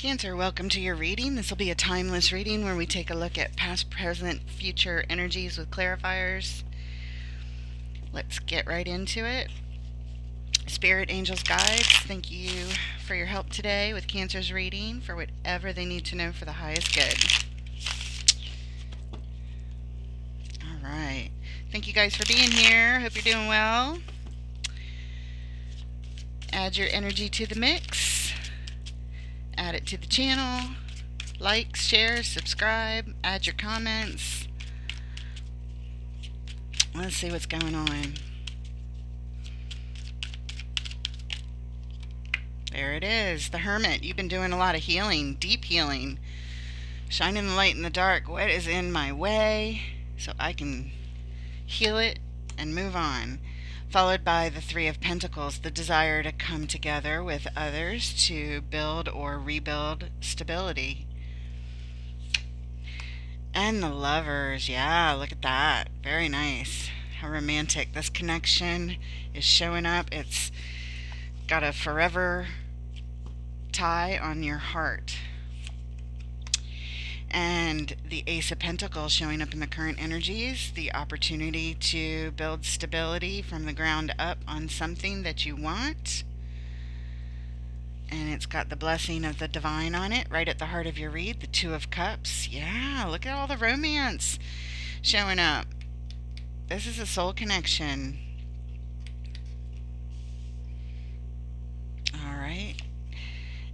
Cancer, welcome to your reading. This will be a timeless reading where we take a look at past, present, future energies with clarifiers. Let's get right into it. Spirit, angels, guides, thank you for your help today with Cancer's reading for whatever they need to know for the highest good. All right. Thank you guys for being here. Hope you're doing well. Add your energy to the mix. Add it to the channel. Like, share, subscribe, add your comments. Let's see what's going on. There it is, the Hermit. You've been doing a lot of healing, deep healing. Shining the light in the dark. What is in my way so I can heal it and move on. Followed by the Three of Pentacles, the desire to come together with others to build or rebuild stability. And the Lovers, yeah, look at that. Very nice. How romantic. This connection is showing up. It's got a forever tie on your heart. And the Ace of Pentacles showing up in the current energies, the opportunity to build stability from the ground up on something that you want. And it's got the blessing of the divine on it, right at the heart of your read, the Two of Cups. Yeah, look at all the romance showing up. This is a soul connection. All right.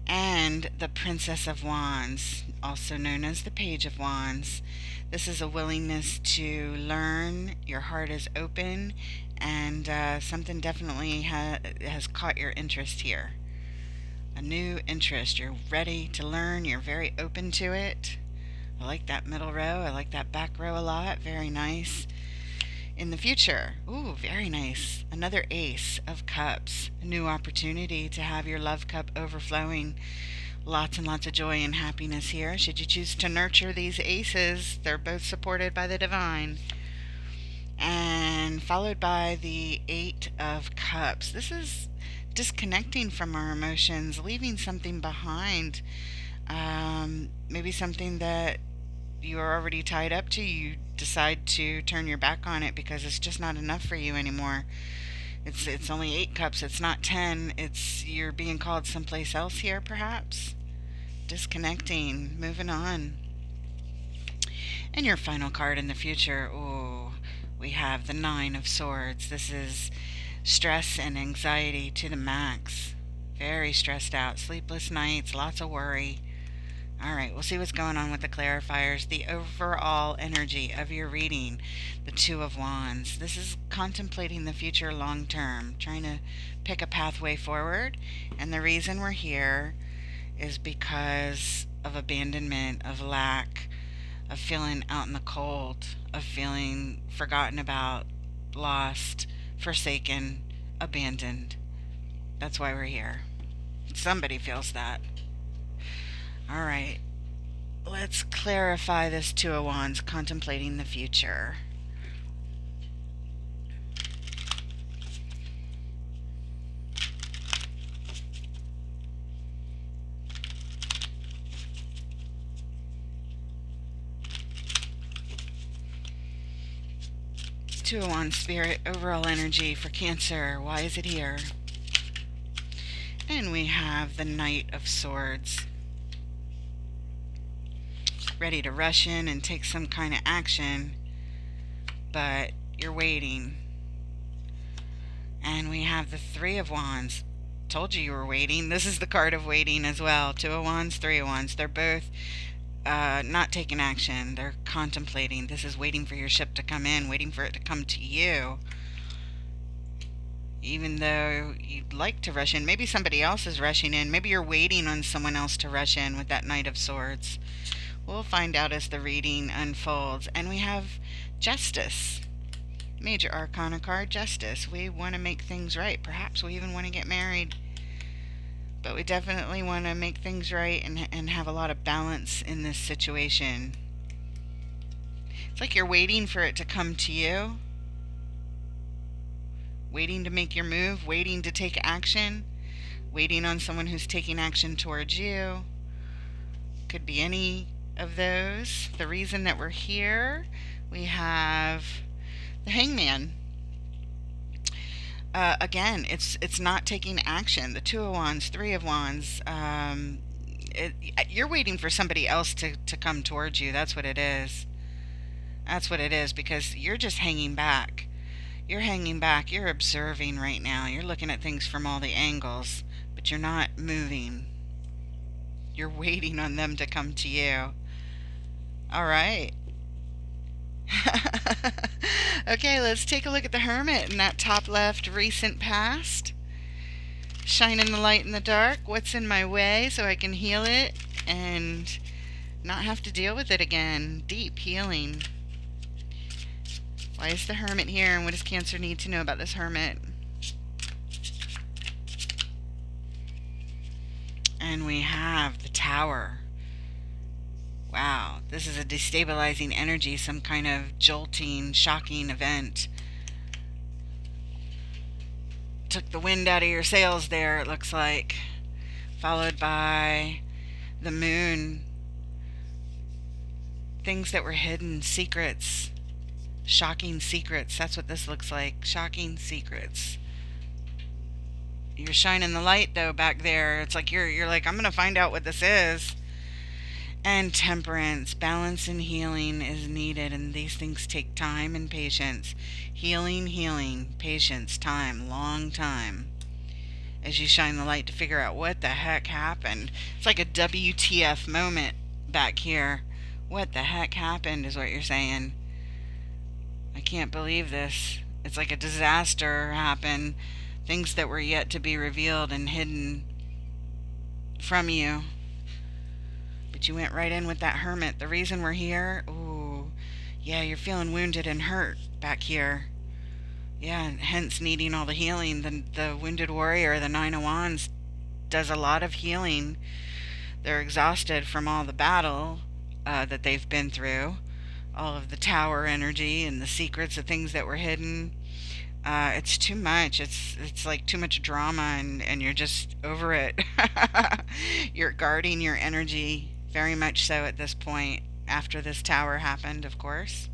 And the Princess of Wands, also known as the Page of Wands. This is a willingness to learn. Your heart is open, and something definitely has caught your interest here. A new interest. You're ready to learn. You're very open to it. I like that middle row. I like that back row a lot. Very nice. In the future, ooh, very nice. Another Ace of Cups. A new opportunity to have your love cup overflowing. Lots and lots of joy and happiness here. Should you choose to nurture these aces, they're both supported by the divine. And followed by the Eight of Cups. This is disconnecting from our emotions, leaving something behind. Maybe something that you are already tied up to. You decide to turn your back on it because it's just not enough for you anymore. It's only 8 cups. It's not 10. You're being called someplace else here, perhaps. Disconnecting, moving on. And your final card in the future. Oh, we have the Nine of Swords. This is stress and anxiety to the max. Very stressed out. Sleepless nights. Lots of worry. Alright, we'll see what's going on with the clarifiers. The overall energy of your reading, the Two of Wands. This is contemplating the future long term, trying to pick a pathway forward. And the reason we're here is because of abandonment, of lack, of feeling out in the cold, of feeling forgotten about, lost, forsaken, abandoned. That's why we're here. Somebody feels that. All right, let's clarify this Two of Wands, contemplating the future. Two of Wands, Spirit, overall energy for Cancer. Why is it here? And we have the Knight of Swords. Ready to rush in and take some kind of action, but you're waiting. And we have the Three of Wands. Told you were waiting. This is the card of waiting as well. Two of Wands, Three of Wands. They're both not taking action. They're contemplating. This is waiting for your ship to come in, waiting for it to come to you. Even though you'd like to rush in, maybe somebody else is rushing in. Maybe you're waiting on someone else to rush in with that Knight of Swords. We'll find out as the reading unfolds. And we have Justice. Major Arcana card, Justice. We want to make things right. Perhaps we even want to get married. But we definitely want to make things right and have a lot of balance in this situation. It's like you're waiting for it to come to you. Waiting to make your move. Waiting to take action. Waiting on someone who's taking action towards you. Could be any of those. The reason that we're here, we have the Hangman. Again, it's not taking action. The Two of Wands, Three of Wands. It, you're waiting for somebody else to come towards you. That's what it is. That's what it is, because you're just hanging back. You're hanging back. You're observing right now. You're looking at things from all the angles, but you're not moving. You're waiting on them to come to you. All right. Okay, let's take a look at the Hermit in that top left recent past. Shining the light in the dark. What's in my way so I can heal it and not have to deal with it again. Deep healing. Why is the Hermit here, and what does Cancer need to know about this Hermit? And we have the Tower. Wow, this is a destabilizing energy, some kind of jolting, shocking event. Took the wind out of your sails there, it looks like. Followed by the Moon. Things that were hidden, secrets. Shocking secrets. That's what this looks like. Shocking secrets. You're shining the light though back there. It's like you're like, I'm gonna find out what this is. And Temperance. Balance and healing is needed, and these things take time and patience. Healing, patience, time, long time. As you shine the light to figure out what the heck happened. It's like a WTF moment back here. What the heck happened is what you're saying. I can't believe this. It's like a disaster happened. Things that were yet to be revealed and hidden from you. But you went right in with that Hermit. The reason we're here, ooh, yeah, you're feeling wounded and hurt back here. Yeah, hence needing all the healing. The Wounded Warrior, the Nine of Wands, does a lot of healing. They're exhausted from all the battle that they've been through. All of the Tower energy and the secrets of things that were hidden. It's too much. It's like too much drama, and you're just over it. You're guarding your energy very much so at this point, after this Tower happened, of course.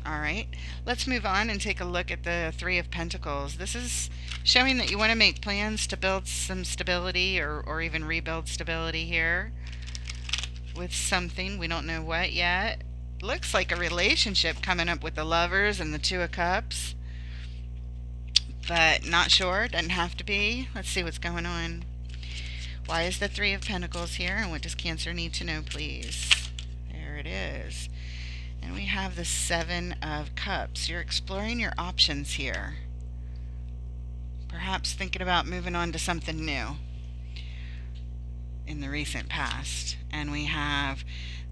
All right, let's move on and take a look at the Three of Pentacles. This is showing that you want to make plans to build some stability, or even rebuild stability here with something. We don't know what yet. Looks like a relationship coming up with the Lovers and the Two of Cups, but not sure. Doesn't have to be. Let's see what's going on. Why is the Three of Pentacles here, and what does Cancer need to know, please? There it is. And we have the Seven of Cups. You're exploring your options here. Perhaps thinking about moving on to something new in the recent past. And we have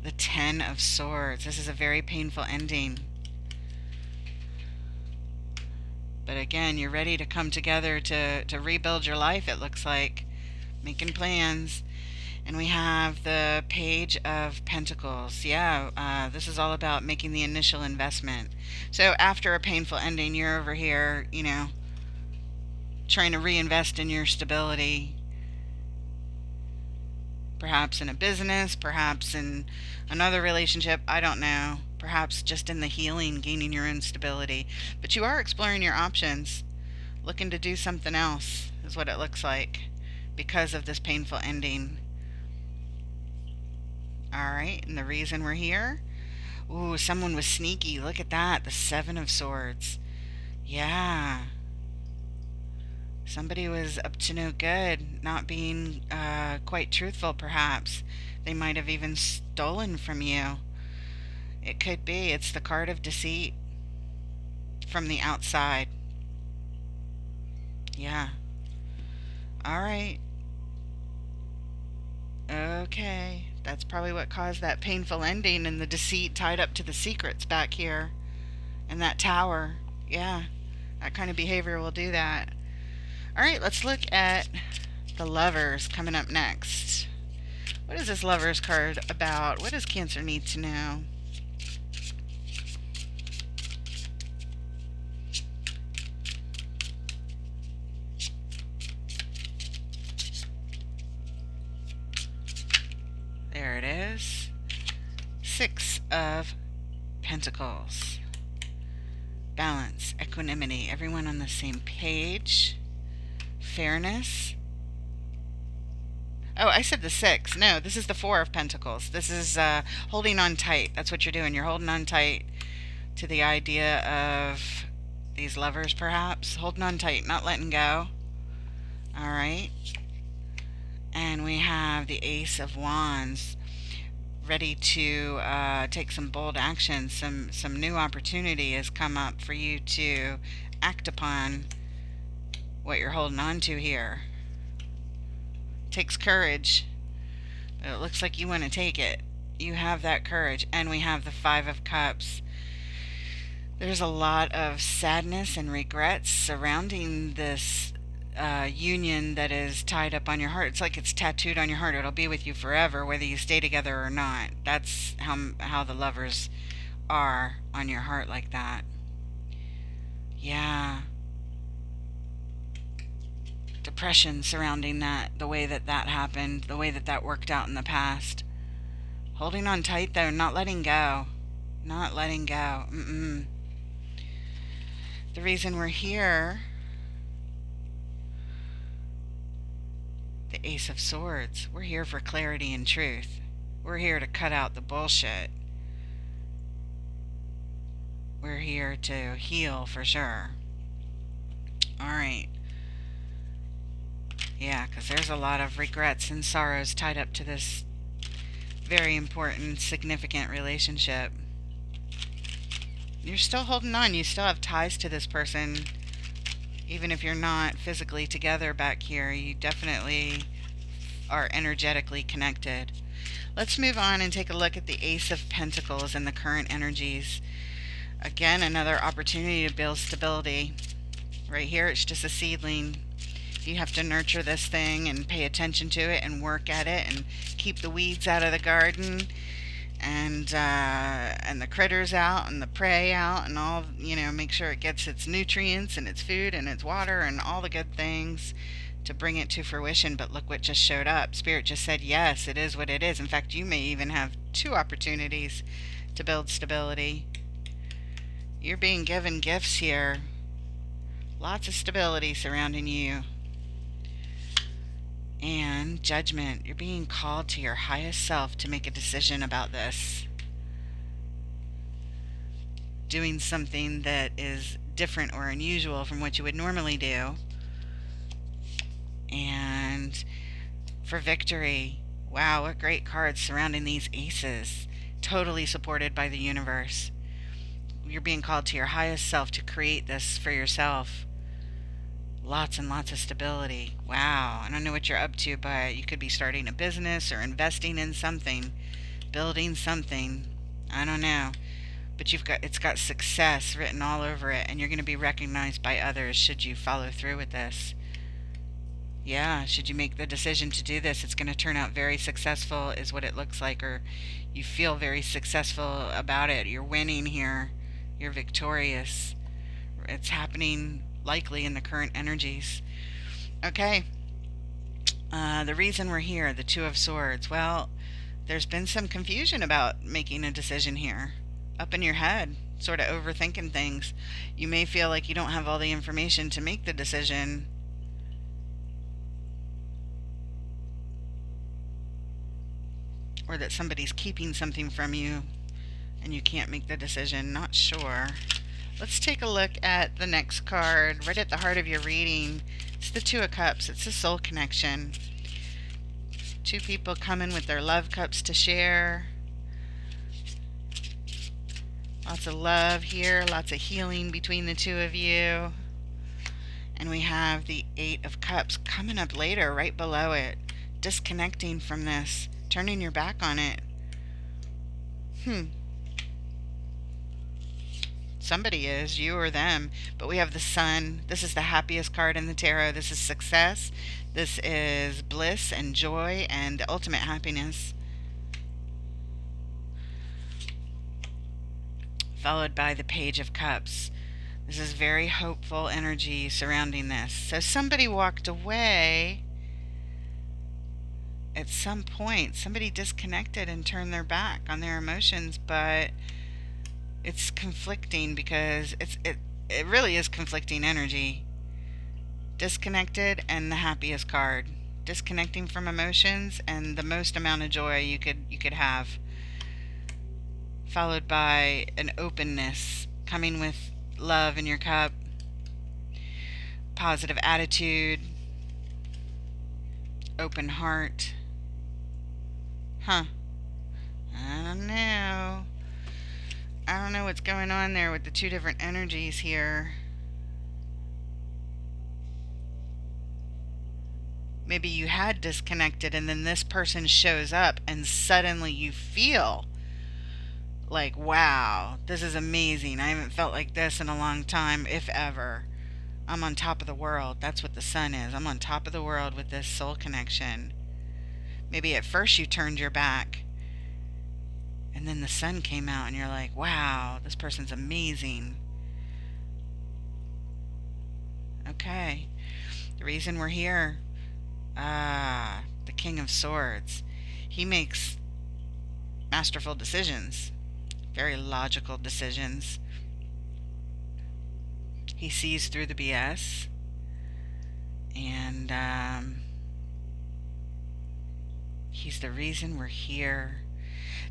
the Ten of Swords. This is a very painful ending. But again, you're ready to come together to rebuild your life, it looks like. Making plans. And we have the Page of Pentacles. Yeah, this is all about making the initial investment. So after a painful ending, you're over here, trying to reinvest in your stability. Perhaps in a business, perhaps in another relationship, I don't know. Perhaps just in the healing, gaining your own stability. But you are exploring your options. Looking to do something else is what it looks like, because of this painful ending. Alright, and the reason we're here? Ooh, someone was sneaky. Look at that. The Seven of Swords. Yeah. Somebody was up to no good. Not being quite truthful, perhaps. They might have even stolen from you. It could be. It's the card of deceit from the outside. Yeah. Alright. Okay. That's probably what caused that painful ending, and the deceit tied up to the secrets back here. And that Tower. Yeah. That kind of behavior will do that. Alright, let's look at the Lovers coming up next. What is this Lovers card about? What does Cancer need to know? There it is. Six of Pentacles. Balance, equanimity, everyone on the same page. Fairness. Oh, I said the six. No, this is the Four of Pentacles. This is holding on tight. That's what you're doing. You're holding on tight to the idea of these lovers, perhaps. Holding on tight, not letting go. All right. And we have the Ace of Wands, ready to take some bold action. Some new opportunity has come up for you to act upon what you're holding on to here. Takes courage, but it looks like you want to take it. You have that courage. And we have the Five of Cups. There's a lot of sadness and regrets surrounding this union that is tied up on your heart. It's like it's tattooed on your heart. It'll be with you forever, whether you stay together or not. That's how the lovers are on your heart, like that. Yeah. Depression surrounding that, the way that that happened, the way that that worked out in the past. Holding on tight, though, not letting go. Not letting go. The reason we're here, the Ace of Swords. We're here for clarity and truth. We're here to cut out the bullshit. We're here to heal for sure. All right. Yeah, because there's a lot of regrets and sorrows tied up to this very important, significant relationship. You're still holding on. You still have ties to this person. Even if you're not physically together back here, you definitely are energetically connected. Let's move on and take a look at the Ace of Pentacles and the current energies. Again, another opportunity to build stability. Right here, it's just a seedling. You have to nurture this thing and pay attention to it and work at it and keep the weeds out of the garden and the critters out and the prey out and all, make sure it gets its nutrients and its food and its water and all the good things to bring it to fruition. But look what just showed up. Spirit just said, yes, it is what it is. In fact, you may even have two opportunities to build stability. You're being given gifts here. Lots of stability surrounding you. And judgment. You're being called to your highest self to make a decision about this. Doing something that is different or unusual from what you would normally do. And for victory. Wow, what great cards surrounding these aces. Totally supported by the universe. You're being called to your highest self to create this for yourself. Lots and lots of stability. Wow. I don't know what you're up to, but you could be starting a business or investing in something, building something. I don't know. But it's got success written all over it, and you're going to be recognized by others should you follow through with this. Yeah, should you make the decision to do this, it's going to turn out very successful is what it looks like, or you feel very successful about it. You're winning here. You're victorious. It's happening likely in the current energies. Okay. The reason we're here, the Two of Swords. Well, there's been some confusion about making a decision here. Up in your head, sort of overthinking things. You may feel like you don't have all the information to make the decision. Or that somebody's keeping something from you and you can't make the decision. Not sure. Let's take a look at the next card, right at the heart of your reading. It's the Two of Cups. It's a soul connection. Two people coming with their love cups to share. Lots of love here, lots of healing between the two of you. And we have the Eight of Cups coming up later, right below it. Disconnecting from this, turning your back on it. Somebody is, you or them. But we have the Sun. This is the happiest card in the tarot. This is success. This is bliss and joy and ultimate happiness. Followed by the Page of Cups. This is very hopeful energy surrounding this. So somebody walked away at some point somebody disconnected and turned their back on their emotions, but it's conflicting because it really is conflicting energy. Disconnected and the happiest card. Disconnecting from emotions and the most amount of joy you could have, followed by an openness coming with love in your cup, positive attitude, open heart. Huh. I don't know. I don't know what's going on there with the two different energies here. Maybe you had disconnected and then this person shows up and suddenly you feel like, wow, this is amazing. I haven't felt like this in a long time, if ever. I'm on top of the world. That's what the sun is. I'm on top of the world with this soul connection. Maybe at first you turned your back and then the sun came out and you're like, wow, this person's amazing. Okay. The reason we're here, the King of Swords. He makes masterful decisions, very logical decisions. He sees through the BS, and he's the reason we're here.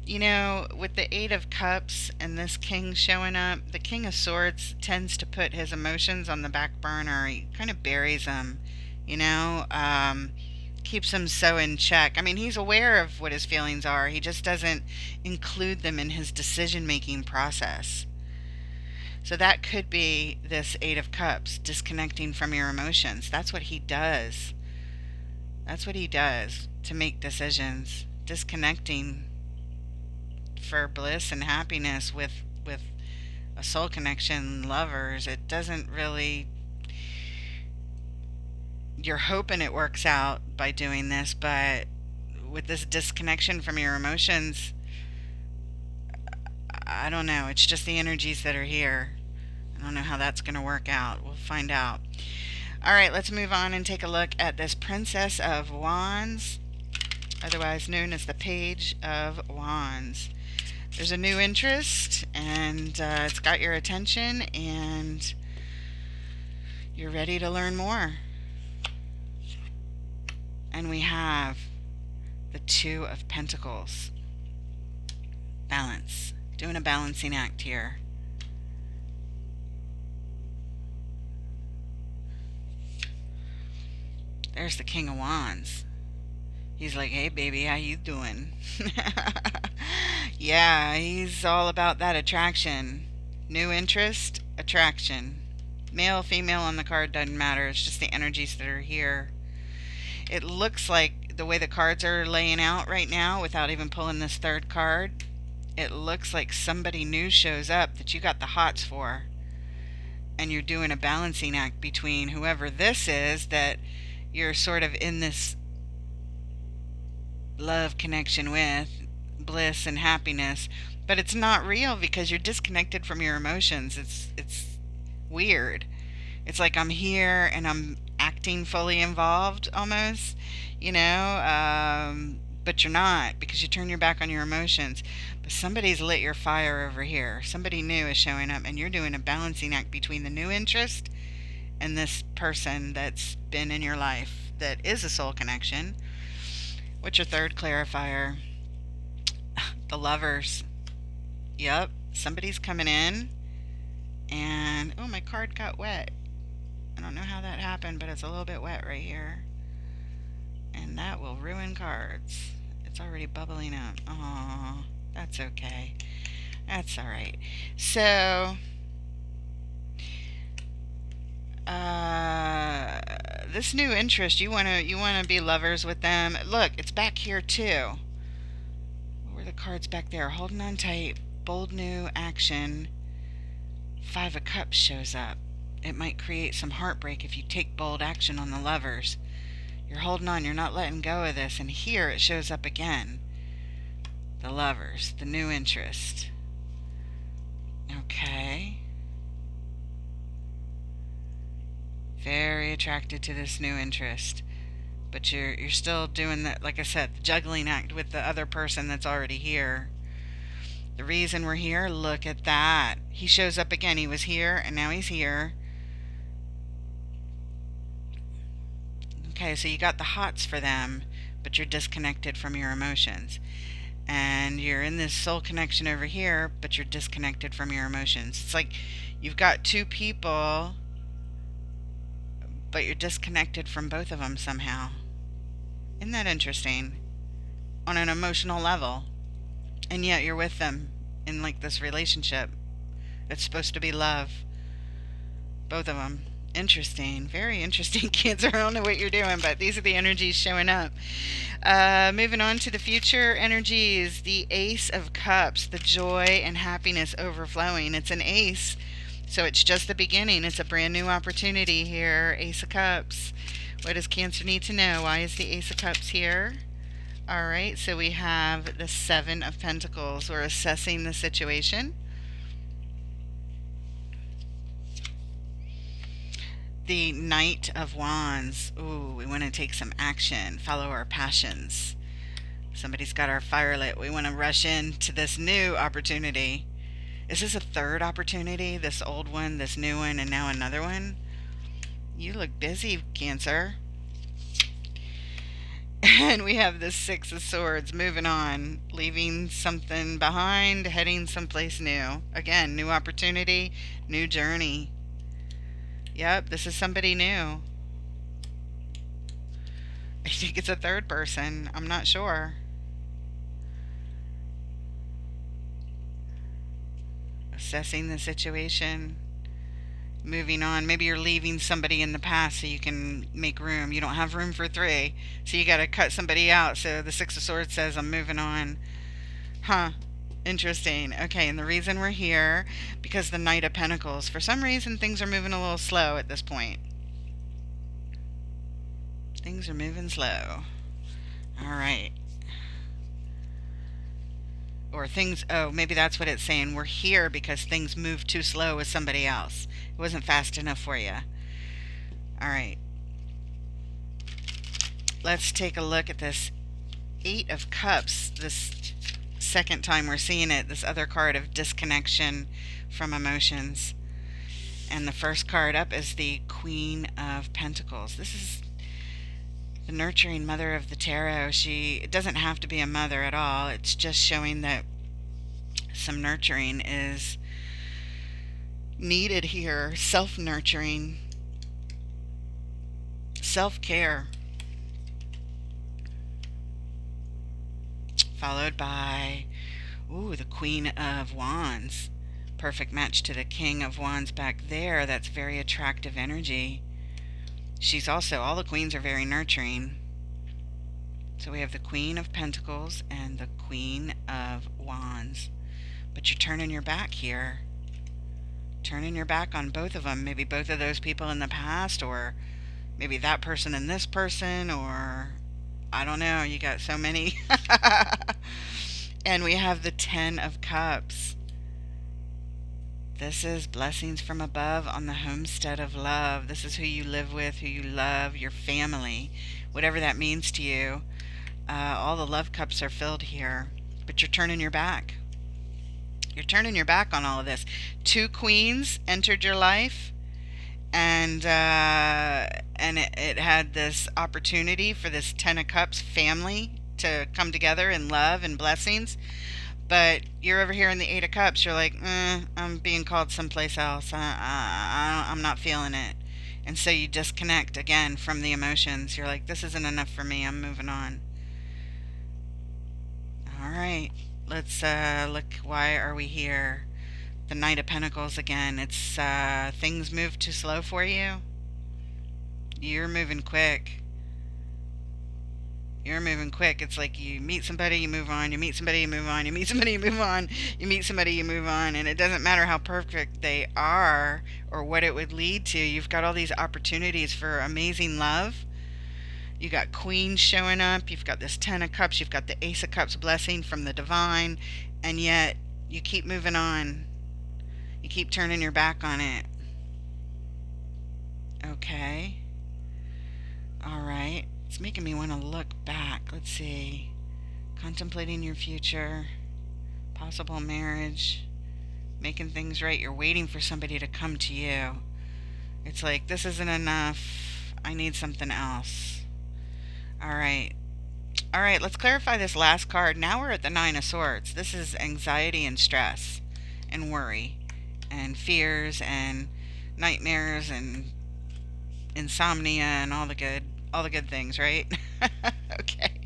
You know, with the Eight of Cups and this king showing up, the King of Swords tends to put his emotions on the back burner. He kind of buries them, you know, keeps them so in check. I mean, he's aware of what his feelings are, he just doesn't include them in his decision making process. So that could be this Eight of Cups, disconnecting from your emotions. That's what he does. That's what he does to make decisions. Disconnecting for bliss and happiness with a soul connection, lovers. It doesn't really, you're hoping it works out by doing this, but with this disconnection from your emotions, I don't know. It's just the energies that are here. I don't know how that's going to work out. We'll find out. All right, let's move on and take a look at this Princess of Wands, otherwise known as the Page of Wands. There's a new interest, and it's got your attention, and you're ready to learn more. And we have the Two of Pentacles. Balance. Doing a balancing act here. There's the King of Wands. He's like, hey baby, how you doing? Yeah, he's all about that attraction. New interest, attraction. Male, female on the card doesn't matter. It's just the energies that are here. It looks like the way the cards are laying out right now, without even pulling this third card, it looks like somebody new shows up that you got the hots for. And you're doing a balancing act between whoever this is that you're sort of in this love connection with, bliss and happiness, but it's not real because you're disconnected from your emotions. It's weird. It's like I'm here and I'm acting fully involved almost, you know, but you're not because you turn your back on your emotions. But somebody's lit your fire over here. Somebody new is showing up and you're doing a balancing act between the new interest and this person that's been in your life that is a soul connection. What's your third clarifier? The Lovers. Yep, somebody's coming in, and oh, my card got wet. I don't know how that happened, but it's a little bit wet right here, and that will ruin cards. It's already bubbling up. Oh, that's okay. That's all right. So, this new interest, you wanna be lovers with them. Look, it's back here too. What were the cards back there? Holding on tight. Bold new action. Five of Cups shows up. It might create some heartbreak if you take bold action on the lovers. You're holding on. You're not letting go of this. And here it shows up again. The Lovers. The new interest. Okay. Very attracted to this new interest. but you're still doing that, like I said, the juggling act with the other person that's already here. The reason we're here, look at that. He shows up again. He was here and now he's here. Okay, so you got the hots for them, but you're disconnected from your emotions. And you're in this soul connection over here, but you're disconnected from your emotions. It's like you've got two people, but you're disconnected from both of them somehow. Isn't that interesting? On an emotional level. And yet you're with them in like this relationship. It's supposed to be love. Both of them. Interesting. Very interesting, Cancer. I don't know what you're doing, but these are the energies showing up. Moving on to the future energies. The Ace of Cups. The joy and happiness overflowing. It's an ace. So it's just the beginning. It's a brand new opportunity here. Ace of Cups. What does Cancer need to know? Why is the Ace of Cups here? All right. So we have the Seven of Pentacles. We're assessing the situation. The Knight of Wands. Ooh, we want to take some action, follow our passions. Somebody's got our fire lit. We want to rush into this new opportunity. Is this a third opportunity? This old one, this new one, and now another one? You look busy, Cancer. And we have the Six of Swords, moving on, leaving something behind, heading someplace new. Again, new opportunity, new journey. Yep, this is somebody new. I think it's a third person. I'm not sure. Assessing the situation. Moving on. Maybe you're leaving somebody in the past so you can make room. You don't have room for three, so you got to cut somebody out. So the Six of Swords says, I'm moving on. Huh. Interesting. Okay, and the reason we're here, because the Knight of Pentacles. For some reason, things are moving a little slow at this point. Things are moving slow. All right. Or things, oh, maybe that's what it's saying. We're here because things moved too slow with somebody else. It wasn't fast enough for you. All right. Let's take a look at this Eight of Cups. This second time we're seeing it. This other card of disconnection from emotions. And the first card up is the Queen of Pentacles. This is the nurturing mother of the tarot. It doesn't have to be a mother at all. It's just showing that some nurturing is needed here. Self-nurturing, self-care, followed by, ooh, the Queen of Wands. Perfect match to the King of Wands back there. That's very attractive energy. She's also, all the queens are very nurturing. So we have the Queen of Pentacles and the Queen of Wands. But you're turning your back here. Turning your back on both of them. Maybe both of those people in the past, or maybe that person and this person, or I don't know. You got so many. And we have the Ten of Cups. This is blessings from above on the homestead of love. This is who you live with, who you love, your family, whatever that means to you. All the love cups are filled here, but you're turning your back. You're turning your back on all of this. Two queens entered your life, and it had this opportunity for this Ten of Cups family to come together in love and blessings. But you're over here in the Eight of Cups. You're like, I'm being called someplace else. I'm not feeling it. And so you disconnect again from the emotions. You're like, this isn't enough for me. I'm moving on. All right. Let's look. Why are we here? The Knight of Pentacles again. It's things move too slow for you. You're moving quick. You're moving quick. It's like you meet somebody, you move on. You meet somebody, you move on. You meet somebody, you move on. You meet somebody, you move on. And it doesn't matter how perfect they are or what it would lead to. You've got all these opportunities for amazing love. You got queens showing up. You've got this Ten of Cups. You've got the Ace of Cups blessing from the divine. And yet you keep moving on. You keep turning your back on it. Okay. All right. It's making me want to look back. Let's see. Contemplating your future, possible marriage, making things right. You're waiting for somebody to come to you. It's like, this isn't enough. I need something else. All right. All right, let's clarify this last card. Now we're at the Nine of Swords. This is anxiety and stress and worry and fears and nightmares and insomnia and all the good things, right? Okay.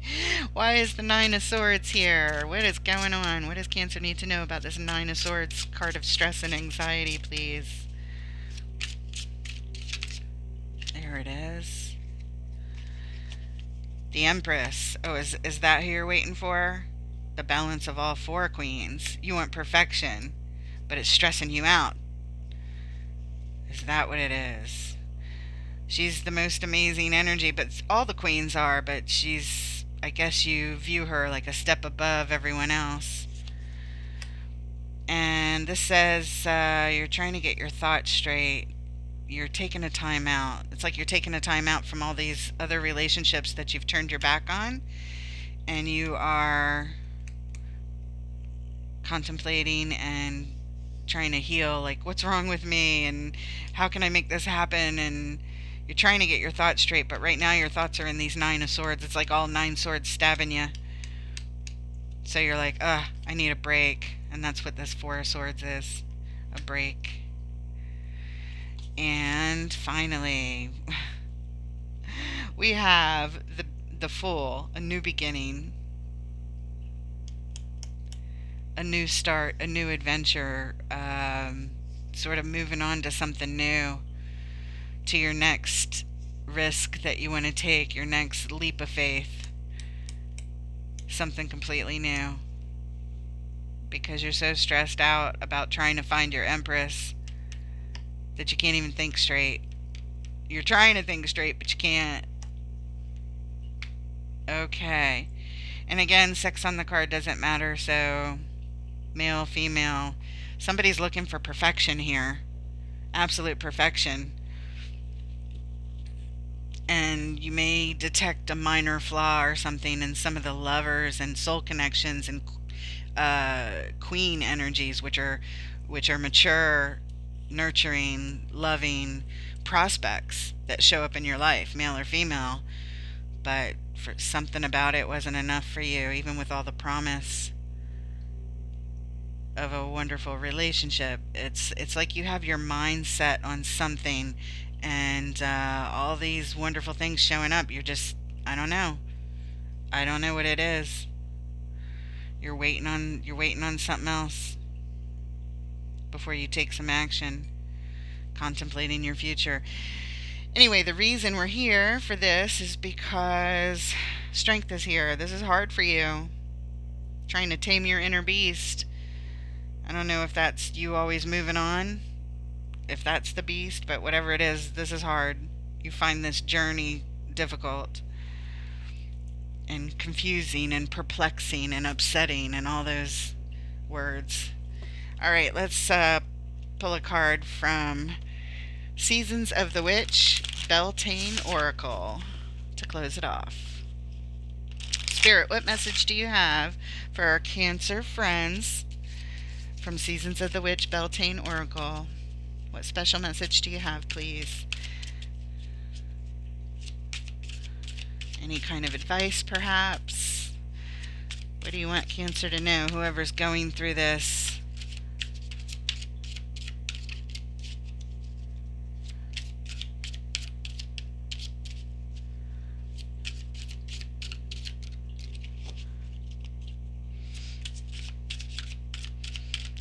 Why is the Nine of Swords here? What is going on? What does Cancer need to know about this Nine of Swords card of stress and anxiety, please? There it is. The Empress. Oh, is that who you're waiting for? The balance of all four queens. You want perfection, but it's stressing you out. Is that what it is? She's the most amazing energy, but all the queens are, but she's, I guess you view her like a step above everyone else. And this says you're trying to get your thoughts straight. You're taking a time out. It's like you're taking a time out from all these other relationships that you've turned your back on, and you are contemplating and trying to heal, like, what's wrong with me and how can I make this happen? And you're trying to get your thoughts straight, but right now your thoughts are in these Nine of Swords. It's like all nine swords stabbing you. So you're like, I need a break. And that's what this Four of Swords is, a break. And finally, we have the Fool, a new beginning, a new start, a new adventure, sort of moving on to something new, to your next risk that you want to take, your next leap of faith, something completely new. Because you're so stressed out about trying to find your Empress that you can't even think straight. You're trying to think straight, but you can't. Okay. And again, sex on the card doesn't matter, so male, female. Somebody's looking for perfection here. Absolute perfection. And you may detect a minor flaw or something in some of the lovers and soul connections and queen energies, which are mature, nurturing, loving prospects that show up in your life, male or female. But for something about it wasn't enough for you, even with all the promise of a wonderful relationship. It's like you have your mind set on something, and all these wonderful things showing up. You're just, I don't know. I don't know what it is. You're waiting on something else before you take some action, contemplating your future. Anyway, the reason we're here for this is because strength is here. This is hard for you. Trying to tame your inner beast. I don't know if that's you always moving on, if that's the beast, but whatever it is, this is hard. You find this journey difficult and confusing and perplexing and upsetting and all those words. All right, let's pull a card from Seasons of the Witch, Beltane Oracle, to close it off. Spirit, what message do you have for our Cancer friends from Seasons of the Witch, Beltane Oracle? What special message do you have, please? Any kind of advice, perhaps? What do you want Cancer to know? Whoever's going through this.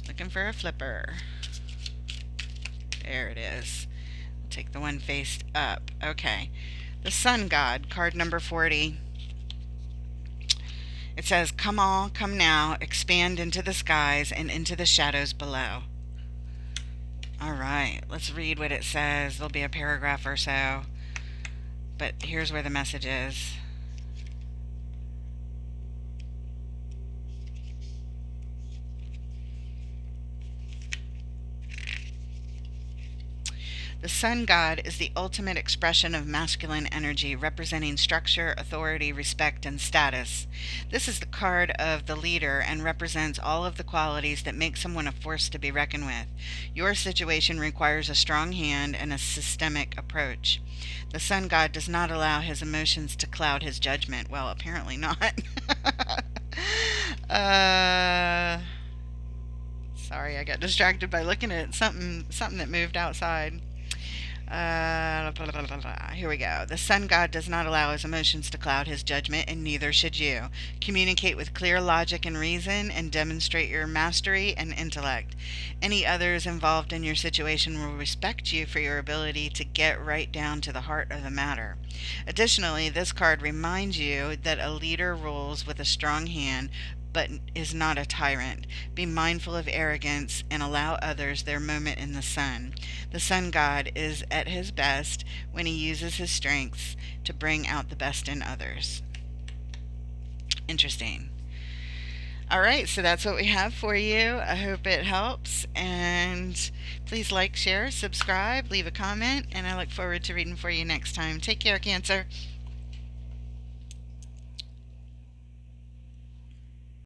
Looking for a flipper. There it is. We'll take the one faced up. Okay. The Sun God, card number 40. It says, come all, come now, expand into the skies and into the shadows below. All right, let's read what it says. There'll be a paragraph or so, but here's where the message is. The sun god is the ultimate expression of masculine energy, representing structure, authority, respect, and status. This is the card of the leader and represents all of the qualities that make someone a force to be reckoned with. Your situation requires a strong hand and a systemic approach. The sun god does not allow his emotions to cloud his judgment. Well, apparently not. uh, Sorry, I got distracted by looking at something that moved outside. Here we go. The sun god does not allow his emotions to cloud his judgment, and neither should you. Communicate with clear logic and reason, and demonstrate your mastery and intellect. Any others involved in your situation will respect you for your ability to get right down to the heart of the matter. Additionally, this card reminds you that a leader rules with a strong hand, but is not a tyrant. Be mindful of arrogance and allow others their moment in the sun. The sun god is at his best when he uses his strengths to bring out the best in others. Interesting. All right, so that's what we have for you. I hope it helps. And please like, share, subscribe, leave a comment, and I look forward to reading for you next time. Take care, Cancer.